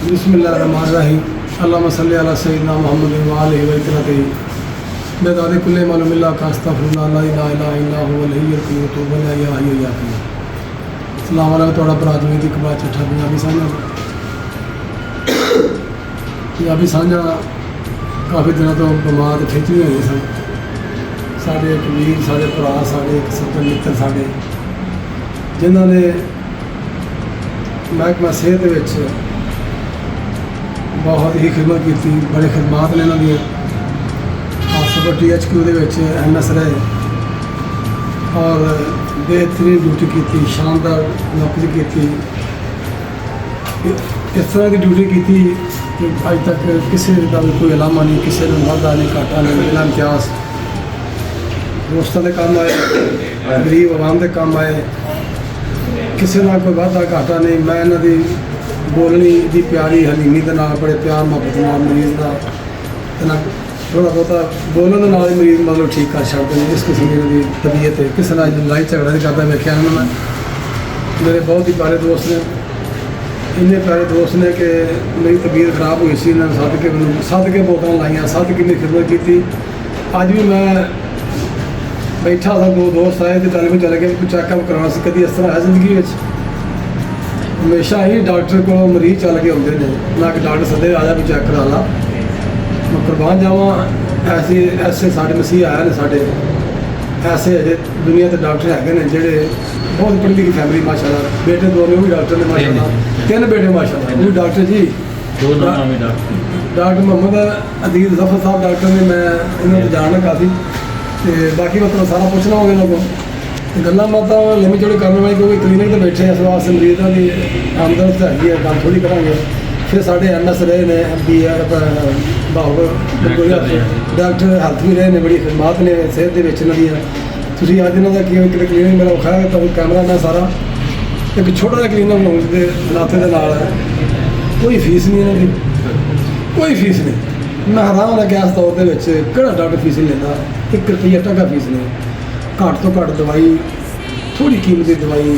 बिस्मिल्लाहिर्रहमानिर्रहीम अल्लाहुम्मा सल्लि अला सय्यिदिना मुहम्मदिन व आलिहि व इत्तबाइहि बेदादे कुल्ले मालूमिल्लाह का अस्तगफिरुल्लाह ला इलाहा इल्ला हुवल हय्युल क़य्यूम तूबू इलैहि या हय्यु या क़य्यूम। सलाम अलैकुम तुहाडा भरा जमीत इकबाल चट्ठा पंजाबी साझा काफ़ी दिनों तो बीमार खिंचवी हुई सन। साढ़े एक वीर साढ़े भरा साढ़े एक सज्जन मित्र साढ़े जिन्होंने महकमा सेहत विच बहुत ही खिदमत की, बड़े खिदमात ने इन्हों हास्पिटल THQ MS रहे और बेहतरीन ड्यूटी की, शानदार नौकरी की। इस तरह की ड्यूटी की कि अज तक किसी का भी कोई अलामा नहीं, किसी का वाधा नहीं, घाटा नहीं, बिना इम्तियाज दोस्तों के काम आए, गरीब आवाम के काम आए, किसी ना कोई वाधा घाटा नहीं। मैं इन्हों की बोलनी की प्यारी हलीमी के नाल, बड़े प्यार मुहब्बत नाल मरीज़ का थोड़ा बहुता बोलने के नाल मरीज़ मतलब ठीक कर छड़ते हैं। इस किस्म की इन्होंने तबीयत है, किसी ना लड़ाई झगड़ा नहीं करता वेख्या मैं। मेरे बहुत ही प्यारे दोस्त ने, इन्ने प्यारे दोस्त ने कि मेरी तबीयत खराब हुई सी, इन्होंने सद के बोतल लाइया, सद के मेरी खिदमत की। अज भी मैं बैठा था, दो दोस्त आए तो गल में चले गए कोई चैकअप कराना से। कभी इस तरह है जिंदगी में, हमेशा ही डॉक्टर को मरीज चल के आते हैं, ना कि डॉक्टर सदे आया भी चैक करा ला। मैं कुर्बान जावा, ऐसे साढ़े मसीह आए ने, साढ़े ऐसे अजे दुनिया के डॉक्टर है जोड़े बहुत पढ़ी लिखी फैमिली माशाल्लाह। बेटे दो ने भी डॉक्टर ने माशाल्लाह, 3 बेटे माशाल्लाह वो डॉक्टर जी। डॉक्टर मोहम्मद अदील जफर साहब डॉक्टर ने, मैं इन्होंने जानना काफ़ी तो बाकी मैं तुम्हें सारा पूछना होगा लोगों गल्ला बातें लम्बी चौड़ी करने वाली, क्योंकि क्लीनिक तो बैठे इस वास्ते मरीजों की आमदन तो हैगी है, गल थोड़ी करेंगे। फिर साढ़े MS रहे ने, डॉक्टर हेल्थ भी रहे ने, बड़ी खिदमात ने सेहत के तुम अज इन्हों का क्लीनिक मेरा विखाया तो कैमरा मैं सारा एक छोटा जहा क्लीनिक बनाने के नाते के नाल है। कोई फीस नहीं इन्होंने, कोई फीस नहीं। मैं हैरान है कि इस दौर के किहड़ा डॉक्टर फीस नहीं लेता, 1 रुपया टका फीस नहीं। घट तो घट दवाई, थोड़ी कीमती दवाई,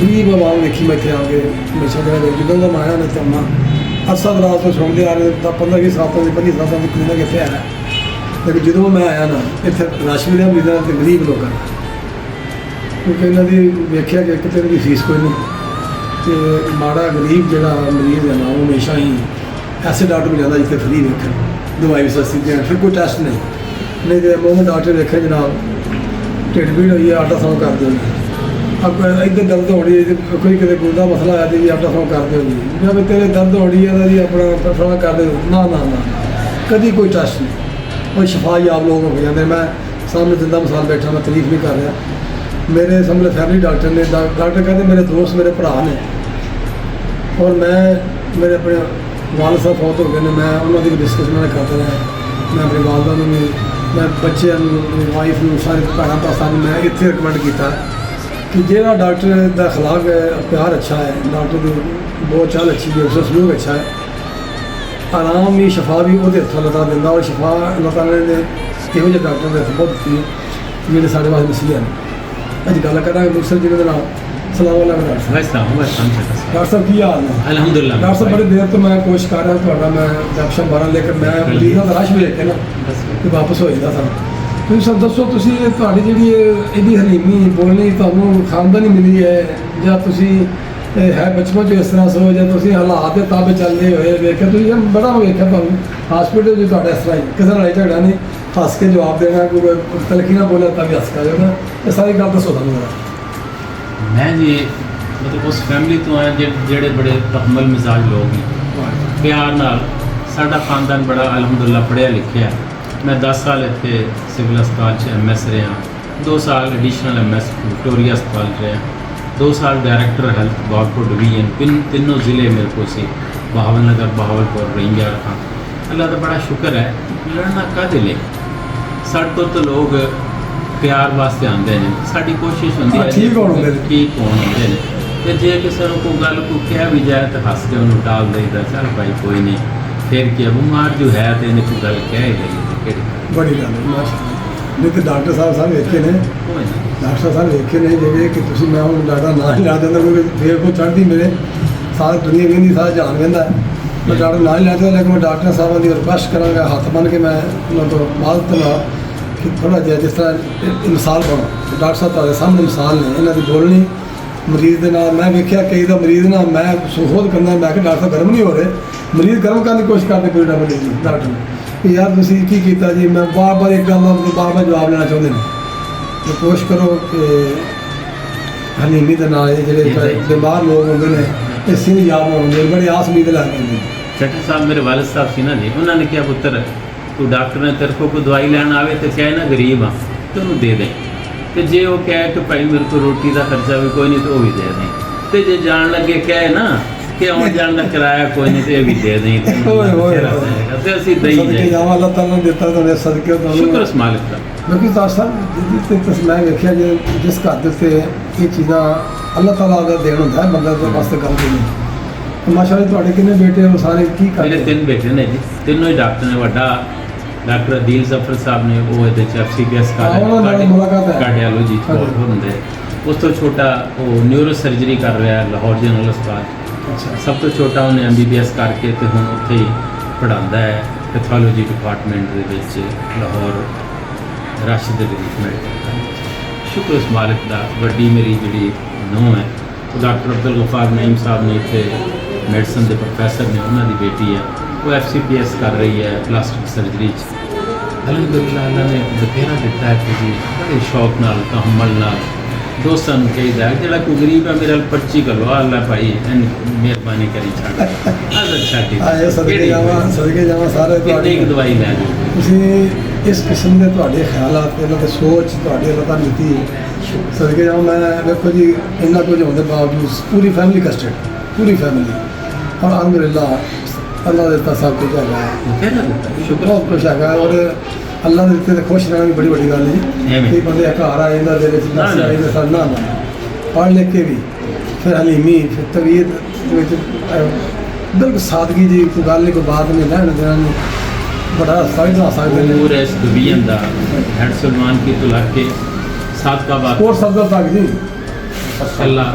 गरीब आवाम देखी मैं इतने आके हमेशा जो जो मैं आया मैं चलना अरसा दराज तो सुनते आ रहे 15-20 साल तो 25 साल की क्लीनिक इतने है। लेकिन जो मैं आया ना इतने रश मिले मरीजों के गरीब लोग, क्योंकि इन्हों की वेख्या कि कितने की फीस कोई नहीं। तो माड़ा गरीब जो मरीज है ना वो हमेशा ही ऐसे डॉक्टर मिल जाता जितने फ्री वेख, दवाई भी सस्ती दें, फिर कोई टेस्ट नहीं तो मूव डॉक्टर वेखे जनाब ढिड पीड़ हुई है अल्ट्रासाउंड कर दो जी, अब इधर दर्द हो रही है कोई कितने गुर्दा मसला आया जी अल्ट्रासाउंड कर दो जी, जब तेरे दर्द हो रही है जी अपना अल्ट्रासाउंड कर दो। ना ना ना कभी कोई टेस्ट नहीं, कोई शफायाब लोग हो जाते। मैं सामने जिंदा मिसाल बैठा, मैं तारीफ नहीं कर रहा। मेरे सामने फैमिली डॉक्टर ने, डॉक्टर कहते मेरे दोस्त मेरे भरा ने, और मैं मेरे अपने वाल साहब फौत हो गए ने, मैं उन्होंने डिस्कस में करता रहा। मैं अपनी वालदा भी, मैं बच्चे वाइफ सारे भैन पासा मैं इतने रिकमेंड किया कि जो डॉक्टर का अखलाक है, प्यार अच्छा है, डॉक्टर की बहुत चाल अच्छी है, उसका सलूक अच्छा है, आराम भी शफा भी वो हथों अल्लाह दिंदा। और शफा अल्लाह ताला ने इहो जे डॉक्टर के हथ बहुत दी है जोड़े साढ़े वास्ते मसीहा ने। अज गल करा मुक्तसर जिले के नाम सलाम डॉक्टर साहब की हाल है? अल्हम्दुलिल्लाह। डॉक्टर साहब बड़ी देर तो मैं कोशिश कर रहा थोड़ा मैं गपशप मारा, लेकिन मैं मरीजों का रश भी देखे ना कि वापस हो जाता था। तुम सब दसो तुसी तुहाडी जिहड़ी इहदी हलीमी बोलनी तुहानू खानदानी मिली है, या तुसी है बचपन जो इस तरह सो, या तुसी हालात के ताबे चलते हुए वेख्या? तुसी बड़ा वेख्या तुहानू हॉस्पिटल जो तुहाडा इस तरह ही किसी लड़ाई झगड़ा नहीं, हस के जवाब देना, कोई तलखी ना बोले तभी हस के जाना, ये सारी गल दसो तुहानू। मैं जी मतलब उस फैमिली तो आया जेड़े बड़े तहमल मिजाज लोग हैं, प्यार नाल साडा खानदान बड़ा अल्हम्दुलिल्लाह पढ़िया लिखिया। मैं 10 साल इतने सिविल अस्पताल MS रहा, 2 साल एडिशनल MS विक्टोरिया अस्पताल रहा, 2 साल डायरैक्टर हेल्थ बहावलपुर डिवीजन, तीनों ज़िले मेरे को से बहावल नगर बहावलपुर रही रखा। अल्लाह का बड़ा शुक्र है। लड़ना कादे ले साढ़े तो लोग प्यार वास्ते आते हैं, साड़ी कोशिश होती है ठीक होने आते हैं। तो जे किसी को गल को कह भी जाए तो हस के उन्होंने टाल देता, चल भाई कोई नहीं, फिर क्या बीमार जो है तो इन्हें कोई गल कह ही गई। बड़ी गल है माशाअल्लाह। नहीं तो डॉक्टर साहब वेखे ने, डॉक्टर साहब वेखे ने जिਵੇਂ कि तुम मैं हूँ डॉक्टर ना ही ला देता, क्योंकि फिर को चढ़ती मेरे सारी दुनिया भी सारा जान कहता ਮੈਂ ਡਾਕਟਰ ਨਾਲ ਹੀ ਲੈ ਕੇ ਲੇਕਿਨ ਮੈਂ ਡਾਕਟਰ ਸਾਹਿਬਾਂ ਦੀ ਰਿਕੁਐਸਟ ਕਰਾਂਗਾ, ਹੱਥ ਬੰਨ੍ਹ ਕੇ ਮੈਂ ਉਹਨਾਂ ਤੋਂ ਮਾਜ਼ਰਤ ਨਾਲ ਕਿ ਥੋੜ੍ਹਾ ਜਿਹਾ ਜਿਸ ਤਰ੍ਹਾਂ ਇਹ ਮਿਸਾਲ ਬਣੋ। ਡਾਕਟਰ ਸਾਹਿਬ ਤੁਹਾਡੇ ਸਾਹਮਣੇ ਮਿਸਾਲ ਨੇ, ਇਹਨਾਂ ਦੀ ਬੋਲਣੀ ਮਰੀਜ਼ ਦੇ ਨਾਲ। ਮੈਂ ਵੇਖਿਆ ਕਈ ਦਾ ਮਰੀਜ਼ ਨਾਲ ਮੈਂ ਸੋਹਦ ਕਰਦਾ, ਮੈਂ ਕਿ ਡਾਕਟਰ ਸਾਹਿਬ ਗਰਮ ਨਹੀਂ ਹੋ ਰਹੇ, ਮਰੀਜ਼ ਗਰਮ ਕਰਨ ਦੀ ਕੋਸ਼ਿਸ਼ ਕਰਦੇ ਕੋਈ ਮਰੀਜ਼ ਨੂੰ ਡਾਕਟਰ ਨੂੰ ਕਿ ਯਾਰ ਤੁਸੀਂ ਕੀ ਕੀਤਾ ਜੀ। ਮੈਂ ਬਾਰ-ਬਾਰ ਇੱਕ ਗੱਲ ਦਾ ਬਾਰ-ਬਾਰ ਜਵਾਬ ਲੈਣਾ ਚਾਹੁੰਦੇ ਨੇ ਕਿ ਕੋਸ਼ਿਸ਼ ਕਰੋ ਕਿ ਹਲੀਮੀ ਦੇ ਨਾਲ ਇਹ ਜਿਹੜੇ ਬਿਮਾਰ ਲੋਕ ਹੁੰਦੇ ਨੇ ਇਹ ਸਿੰਘ ਯਾਦ ਹੁੰਦੇ ਨੇ, ਬੜੀ ਆਸ ਉਮੀਦ ਲੱਗ ਜਾਂਦੀ। डॉक्टर साहब मेरे वालिद साहब सी ना जी, उन्होंने क्या पुत्र तू डॉक्टर ने तेरे को कोई दवाई लैन आवे तो कहे ना गरीब हाँ तो उन्होंने दे दें, तो जे वो कहे कि भाई मेरे को रोटी का खर्चा भी कोई नहीं तो वो भी दे दें, तो जे जान लगे कहे ना कि आने जान का किराया कोई नहीं तो ये भी दे दें, तो असी दई जाए। अल्लाह ताला ने दिता तो सदके शुक्र उस मालिक का। क्योंकि साहब मैं वेख्या जी जिस घर के उत्ते ये चीज़ां अल्लाह ताला का देन होंदा है, बंदा दे वास्ते गल नहीं। माशाअल्लाह तुहाडे कितने बेटे हो सारे की करदे? मेरे 3 बेटे ने जी, तीनों ही डॉक्टर ने। वड्डा डॉक्टर अदील जफर साहब ने वो FCPS कार्डियोलॉजी होंगे, उस तो छोटा वो न्यूरो सर्जरी कर रहा है लाहौर जनरल अस्पताल। अच्छा। सब तो छोटा उन्हें MBBS करके तो हुण उत्थे ही पढ़ांदा है पैथोलॉजी डिपार्टमेंट दे विच लाहौर राशिद मेडिकल कॉलेज। शुक्र उस मालिक दा। वड्डी मेरी जिहड़ी नूंह है तो डॉक्टर अब्दुल गफार नईम साहब ने इत्थे मेडिसिन के प्रोफैसर ने, उन्होंने बेटी है वो FCPS कर रही है प्लास्टिक सर्जरी। अलहमदुलिल्लाह अल्लाह ने बथेरा दिता है कि जी बड़े शौक नाल तहम्मुल नाल दोस्तां नूं कहीदा है जिहड़ा कोई गरीब है मेरे नाल पर्ची करवा अल्लाह भाई मेहरबानी करी छड्ड अल्लाह छड्ड आए सदके जावां सारे कितनी एक दवाई लै लो। तुसीं इस किस्म के तुहाडे ख्यालात इन्हां दी सोच तुहाडे अल्लाह ताला दी सदके जावां। मैं देखो जी इन्ना कुछ होने के बावजूद पूरी फैमिली कस्टड, पूरी फैमिली, और अलहमदुलिल्लाह अल्लाह देता सब कुछ है, बहुत खुश है। और अल्लाह ने दिते खुश रहना भी बड़ी बड़ी गल है। कई बंदे घर आए ना पढ़ लिख के भी फिर हलीमी फिर तबीयत बिल्कुल सादगी जी, कोई गल नहीं कोई बात नहीं, लैन देना नहीं, बड़ा समझा सकते हैं। पूरे इस डिवीजन का हेड सलमान की तो लाके सात का बात और सब तक जी अल्लाह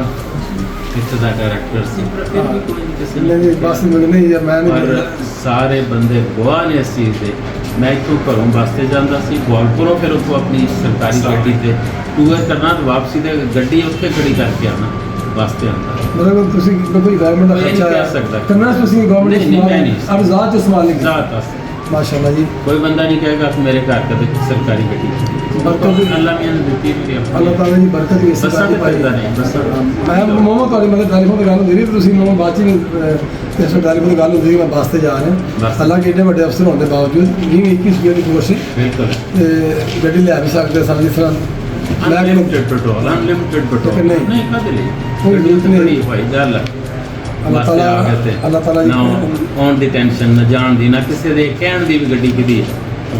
इतना डायरेक्टर सी नहीं बस नहीं यार मैं और नहीं सारे बंदे गवाह ने इस चीज़ के। मैं इतों घरों वास्ते जाता सी गोलपुरों, फिर उतो अपनी सरकारी गड्डी से टूर करना तो वापसी तो गड्डी उत्थे खड़ी करके आना वास्ते आता। मतलब तुसी कोई गवर्नमेंट का मैं नहीं खर्चा कह सकता। करना तुसी नहीं, गवर्नमेंट नहीं, मैं नहीं। अब ज़ात इस्तेमाल नहीं ज़ात वास्ते माशाल्लाह जी। कोई बंदा नहीं कहेगा कि मेरे घर का तो सरकारी गड्डी बरकत भी अल्लाह मियां ने दी हुई है। अल्लाह ताला जी बरकत भी इस बसां ते करदा नहीं, बसां। मैं मोहम्मद ਤੁਹਾਡੀ ਮਤਲਬ ਟੈਲੀਫੋਨ ਤੇ ਗੱਲ ਹੁੰਦੀ ਰਹੀ, ਤੁਸੀਂ ਮੈਨੂੰ ਬਾਅਦ ਚ ਇਸ ਟੈਲੀਫੋਨ ਤੇ ਗੱਲ ਹੁੰਦੀ ਸੀ, ਮੈਂ ਬੱਸ ਤੇ ਜਾ ਰਿਹਾ। ਹਾਲਾਂਕਿ ਏਡੇ ਵੱਡੇ ਅਫਸਰ ਹੋਣ ਦੇ ਬਾਵਜੂਦ 20-21 ਰੁਪਏ ਦੀ ਕੋਸ਼ਿਸ਼ बिल्कुल ਤੇ ਗੱਡੀ ਲਿਆ ਵੀ ਸਕਦੇ ਸਨ, ਜਿਸ ਤਰ੍ਹਾਂ ਮੈਂ अनलिमिटेड पेट्रोल, अनलिमिटेड पेट्रोल नहीं। नहीं कद ले कोई जरूरत नहीं। बड़ी भाई गल अल्लाह ताला अल्लाह ताला ना ऑन दी टेंशन ना जान दी ना किसी दे कहण दी भी गड्डी किदी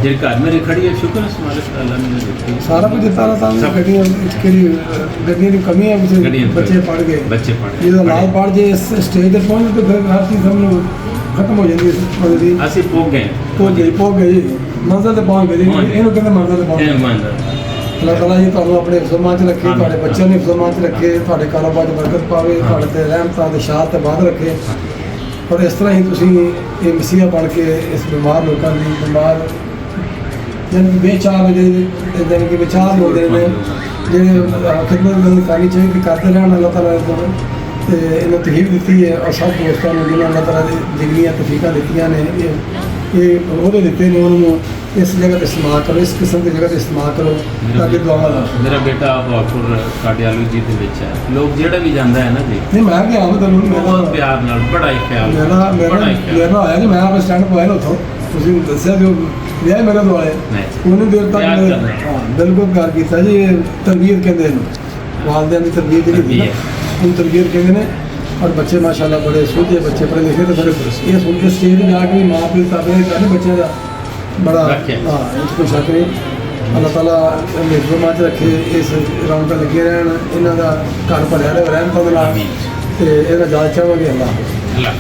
जेड़ घर मेरे खड़ी है। शुक्र है मालिक दा, अल्लाह ने दित्ती सारा कुछ ਦਿੱਤਾ ਨਾ ਤਾਂ सब। ਗੱਡੀਆਂ ਦੀ ਕਮੀ ਹੈ ਵਿੱਚ ਬੱਚੇ ਪੜ ਗਏ, बच्चे पढ़ ਜਦੋਂ ਨਾਲ ਪੜ ਜੇ ਇਸ ਸਟੇਜ ਤੇ ਪਹੁੰਚ ਤੇ ਫਿਰ ਹਰ ਚੀਜ਼ ਸਾਨੂੰ ਖਤਮ ਹੋ ਜਾਂਦੀ ਹੈ ਮਤਲਬ ਦੀ ਅਸੀਂ ਪਹੁੰਚ ਗਏ ਪਹੁੰਚ ਗਏ ਜੀ, ਮੰਜ਼ਿਲ ਤੇ ਪਹੁੰਚ ਗਏ ਜੀ। ਇਹਨੂੰ ਕਹਿੰਦੇ ਮੰਜ਼ਿਲ ਤੇ ਪਹੁੰਚ ਇਹ ਗਏ। ਮੰਨ ਅੱਲਾਹ ਤਾਲਾ ਜੀ ਤੁਹਾਨੂੰ ਆਪਣੇ ਹਿਫਜ਼-ਏ-ਅਮਾਨ 'ਚ ਰੱਖੇ, ਤੁਹਾਡੇ ਬੱਚਿਆਂ ਨੂੰ ਹਿਫਜ਼-ਏ-ਅਮਾਨ 'ਚ ਰੱਖੇ, ਤੁਹਾਡੇ ਕਾਰੋਬਾਰ 'ਚ ਬਰਕਤ ਪਾਵੇ, ਤੁਹਾਡੇ ਤੇ ਰਹਿਮਤਾਂ ਦੇ ਸ਼ਾਹ ਤੇ ਬਾਦ ਰੱਖੇ। ਔਰ ਇਸ ਤਰ੍ਹਾਂ ਹੀ ਤੁਸੀਂ ਇਹ ਮਸੀਹਾ ਬਣ ਕੇ ਇਸ ਬਿਮਾਰ ਲੋਕਾਂ ਦੀ ਬਿਮਾਰ ਜਿਹਨਾਂ ਬੇਚਾਰ ਜਿਹੜੇ ਕਿ ਵਿਚਾਰ ਲੋਕ ਨੇ ਜਿਹੜੇ ਖਿਦਮਤ ਕਰਨੀ ਚਾਹੀਦੀ ਕਰਦੇ ਰਹਿਣ, ਅੱਲਾਹ ਤਾਲਾ ਨੂੰ ਤੇ ਇਹਨੂੰ ਤਹੀਬ ਦਿੱਤੀ ਹੈ। ਔਰ ਸਭ ਦੋਸਤਾਂ ਨੂੰ ਜਿਹਨਾਂ ਅੱਲਾਹ ਤਾਲਾ ਦੀ ਜਿਗਰੀਆਂ ਤੌਫੀਕਾਂ ਦਿੱਤੀਆਂ ਨੇ, ਇਹ ਉਹਦੇ ਦਿੱਤੇ ਨੇ, ਉਹਨੂੰ ਇਸ ਜਗ੍ਹਾ ਤੇ ਇਸਤੇਮਾਲ ਕਰੋ, ਇਸ ਕਿਸਮ ਦੀ ਜਗ੍ਹਾ ਤੇ ਇਸਤੇਮਾਲ ਕਰੋ ਤਾਂ ਕਿ ਦੁਆਵਾਂ ਲਾ। ਮੇਰਾ ਬੇਟਾ ਭਾਗਪੁਰ ਕਾਰਡੀਓਲੋਜੀ ਦੇ ਵਿੱਚ ਹੈ। ਲੋਕ ਜਿਹੜਾ ਵੀ ਜਾਂਦਾ ਹੈ ਨਾ ਜੀ ਨਹੀਂ ਮੈਂ ਗਿਆ ਹਾਂ ਤੁਹਾਨੂੰ ਬਹੁਤ ਪਿਆਰ ਨਾਲ, ਬੜਾ ਹੀ ਖਿਆਲ ਮੇਰਾ ਬੜਾ ਹੀ ਖਿਆਲ ਮੇਰਾ ਆਇਆ ਜੀ, ਮੈਂ ਆਪ ਸਟੈਂਡ ਪਾਇਆ ਨਾ ਉੱਥੋਂ, ਤੁਸੀਂ ਦੱਸਿਆ ਜੋ ਵਿਆਹ ਮੇਰਾ ਦੁਆਲੇ ਨਹੀਂ ਉਹਨੇ ਦੇਰ ਤੱਕ ਪਿਆਰ ਮੇਰੇ- ਕਰਨਾ ਹੈ। ਹਾਂ ਬਿਲਕੁਲ ਪਿਆਰ ਕੀਤਾ ਜੀ। ਇਹ ਤਰਬੀਅਤ ਕਹਿੰਦੇ ਇਹਨੂੰ, ਵਾਲਦਿਆਂ ਦੀ ਤਰਬੀਅਤ ਜਿਹੜੀ ਹੁੰਦੀ ਨਾ, ਉਹਨੂੰ ਤਰਬੀਅਤ ਕਹਿੰਦੇ ਨੇ। ਔਰ ਬੱਚੇ ਮਾਸ਼ਾਅੱਲਾ ਬੜੇ ਸੂਝੇ ਬੱਚੇ, ਪੜ੍ਹੇ ਲਿਖੇ ਤੇ ਬੜੇ ਇਹ ਸੁਣ ਕੇ ਸਟੇਜ ਤੇ ਜਾ ਕੇ ਵੀ ਮਾਂ ਪਿਓ ਤਾਬੇ ਕਰਦੇ ਬੱਚਿਆਂ ਦਾ ਬੜਾ ਰੱਖਿਆ। ਹਾਂ ਇਹ 'ਚ ਕੋਈ ਸ਼ੱਕ ਨਹੀਂ। ਅੱਲਾਹ ਤਾਲਾ ਹਿਫਜ਼-ਏ-ਅਮਾਨ 'ਚ ਰੱਖੇ, ਇਸ ਰੌਣਕਾਂ ਲੱਗੇ ਰਹਿਣ, ਇਹਨਾਂ ਦਾ ਘਰ ਭਰਿਆ ਰਹੇ ਰਹਿਮਤਾਂ ਦੇ ਨਾਲ ਆਮੀਨ। ਤੇ ਇਹਦਾ ਜਾਚ ਚਾਹਾਂਗੇ ਅੱਲਾਹ। ਅੱਲਾਹ